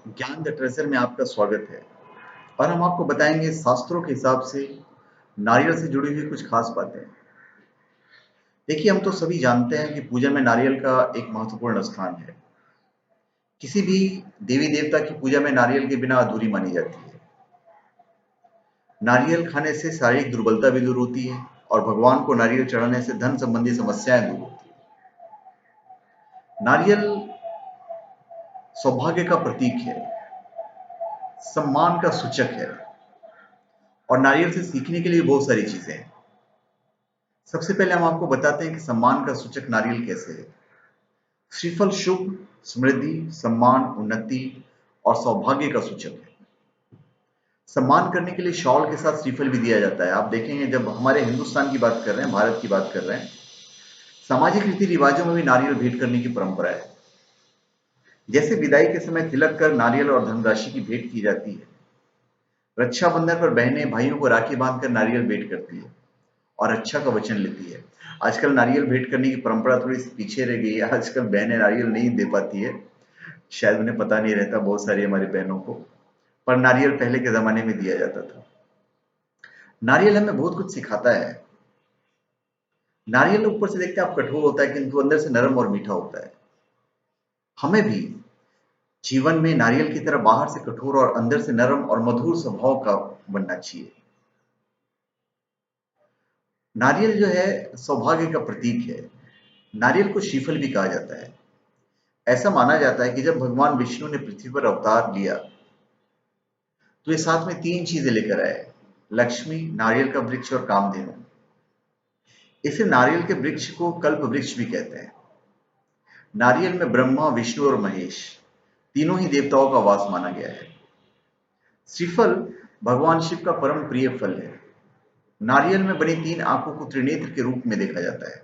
ज्ञान the treasure में आपका स्वागत है। और हम आपको बताएंगे शास्त्रों के हिसाब से नारियल से जुड़ी हुई कुछ खास बातें। देखिए, हम तो सभी जानते हैं कि पूजन में नारियल का एक महत्वपूर्ण स्थान है। किसी भी देवी देवता की पूजा में नारियल के बिना अधूरी मानी जाती है। नारियल खाने से शारीरिक दुर्बलता भी दूर होती है और भगवान को नारियल चढ़ाने से धन संबंधी समस्याएं दूर होती है। नारियल सौभाग्य का प्रतीक है, सम्मान का सूचक है और नारियल से सीखने के लिए बहुत सारी चीजें हैं। सबसे पहले हम आपको बताते हैं कि सम्मान का सूचक नारियल कैसे है। श्रीफल शुभ, समृद्धि, सम्मान, उन्नति और सौभाग्य का सूचक है। सम्मान करने के लिए शॉल के साथ श्रीफल भी दिया जाता है। आप देखेंगे, जब हमारे हिंदुस्तान की बात कर रहे हैं, भारत की बात कर रहे हैं, सामाजिक रीति रिवाजों में भी नारियल भेंट करने की परंपरा है। जैसे विदाई के समय तिलक कर नारियल और धनराशि की भेंट की जाती है। रक्षाबंधन पर बहनें भाइयों को राखी बांधकर नारियल भेंट करती है और रक्षा का वचन लेती है। आजकल नारियल भेंट करने की परंपरा थोड़ी पीछे रह गई है। आजकल बहनें नारियल नहीं दे पाती है, शायद उन्हें पता नहीं रहता, बहुत सारी हमारी बहनों को। पर नारियल पहले के जमाने में दिया जाता था। नारियल हमें बहुत कुछ सिखाता है। नारियल ऊपर से देखते हैं आप कठोर होता है, किंतु अंदर से नरम और मीठा होता है। हमें भी जीवन में नारियल की तरह बाहर से कठोर और अंदर से नरम और मधुर स्वभाव का बनना चाहिए। नारियल जो है सौभाग्य का प्रतीक है। नारियल को श्रीफल भी कहा जाता है। ऐसा माना जाता है कि जब भगवान विष्णु ने पृथ्वी पर अवतार लिया तो ये साथ में तीन चीजें लेकर आए: लक्ष्मी, नारियल का वृक्ष और कामधेनु। इसे नारियल के वृक्ष को कल्प वृक्ष भी कहते हैं। नारियल में ब्रह्मा, विष्णु और महेश तीनों ही देवताओं का वास माना गया है। श्रीफल भगवान शिव का परम प्रिय फल है। नारियल में बनी तीन आंखों को त्रिनेत्र के रूप में देखा जाता है।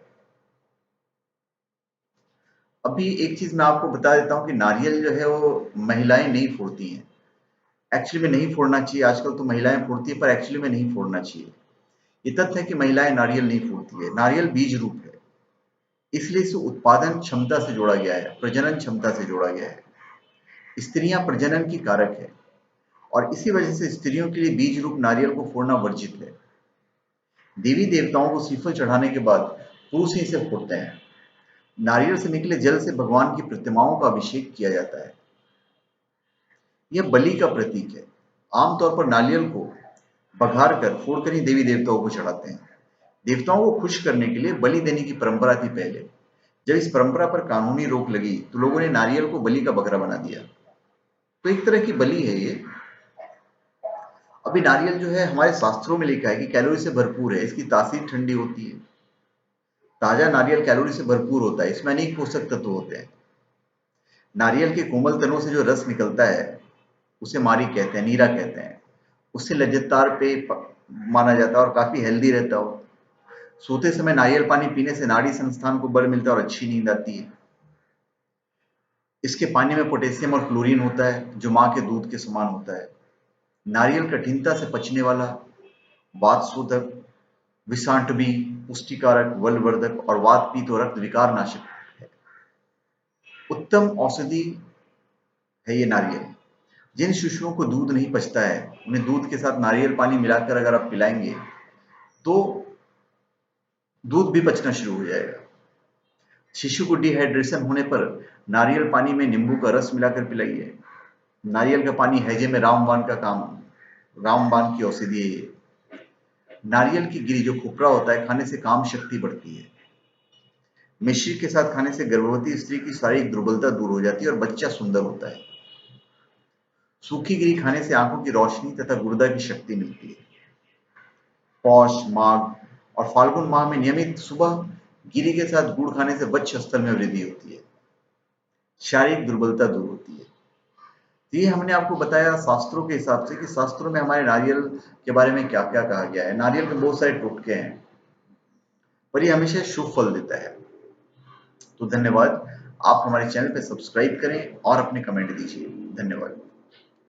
अभी एक चीज मैं आपको बता देता हूं कि नारियल जो है वो महिलाएं नहीं फोड़ती हैं। एक्चुअली में नहीं फोड़ना चाहिए। आजकल तो महिलाएं फोड़ती है, पर एक्चुअली में नहीं फोड़ना चाहिए। ये तथ्य है कि महिलाएं नारियल नहीं फोड़ती है। नारियल बीज रूप है, इसलिए इसे उत्पादन क्षमता से जोड़ा गया है, प्रजनन क्षमता से जोड़ा गया है। स्त्रियां प्रजनन की कारक है और इसी वजह से स्त्रियों के लिए बीज रूप नारियल को फोड़ना वर्जित है। देवी देवताओं को श्रीफल चढ़ाने के बाद पुरुष ही इसे फोड़ते हैं। नारियल से निकले जल से भगवान की प्रतिमाओं का अभिषेक किया जाता है। यह बलि का प्रतीक है। आमतौर पर नारियल को बघार कर फोड़कर ही देवी देवताओं को चढ़ाते हैं। देवताओं को खुश करने के लिए बलि देने की परंपरा थी पहले। जब इस परंपरा पर कानूनी रोक लगी तो लोगों ने नारियल को बलि का बकरा बना दिया। तो एक तरह की बलि है ये। अभी नारियल जो है हमारे शास्त्रों में लिखा है कि कैलोरी से भरपूर है, इसकी तासीर ठंडी होती है। ताजा नारियल कैलोरी से भरपूर होता है, इसमें अनेक पोषक तत्व होते हैं। नारियल के कोमल तनों से जो रस निकलता है उसे मारी कहते हैं, नीरा कहते हैं। उससे लज्जतदार पेय माना जाता है और काफी हेल्दी रहता हो। सोते समय नारियल पानी पीने से नाड़ी संस्थान को बल मिलता है और अच्छी नींद आती है। इसके पानी में पोटेशियम और क्लोरीन होता है जो माँ के दूध के समान होता है। नारियल कठिनता से पचने वाला, वात शोधक, विषांटवी, पुष्टिकारक, बलवर्धक और वात पित्त और रक्त विकार नाशक है। उत्तम औषधि है ये नारियल। जिन शिशुओं को दूध नहीं पचता है उन्हें दूध के साथ नारियल पानी मिलाकर अगर आप पिलाएंगे तो दूध भी पचना शुरू हो जाएगा। शिशु को डिहाइड्रेशन होने पर नारियल पानी में नींबू का रस मिलाकर पिलाइए। नारियल का पानी हैजे में रामबाण की औषधि है ये। नारियल की गिरी जो खोपरा होता है, खाने से काम शक्ति बढ़ती है। मिश्री के साथ खाने से गर्भवती स्त्री की शारीरिक दुर्बलता दूर हो जाती है और बच्चा सुंदर होता है। सूखी गिरी खाने से आंखों की रोशनी तथा गुर्दा की शक्ति मिलती है। पौष, माघ और फाल्गुन माह में नियमित सुबह गिरी के साथ गुड़ खाने से वक्ष स्थल में वृद्धि होती है, शारीरिक दुर्बलता दूर होती है। तो ये हमने आपको बताया शास्त्रों के हिसाब से कि शास्त्रों में हमारे नारियल के बारे में क्या क्या कहा गया है। नारियल के बहुत सारे टोटके हैं, पर ये हमेशा शुभ फल देता है। तो धन्यवाद। आप हमारे चैनल पे सब्सक्राइब करें और अपने कमेंट दीजिए। धन्यवाद।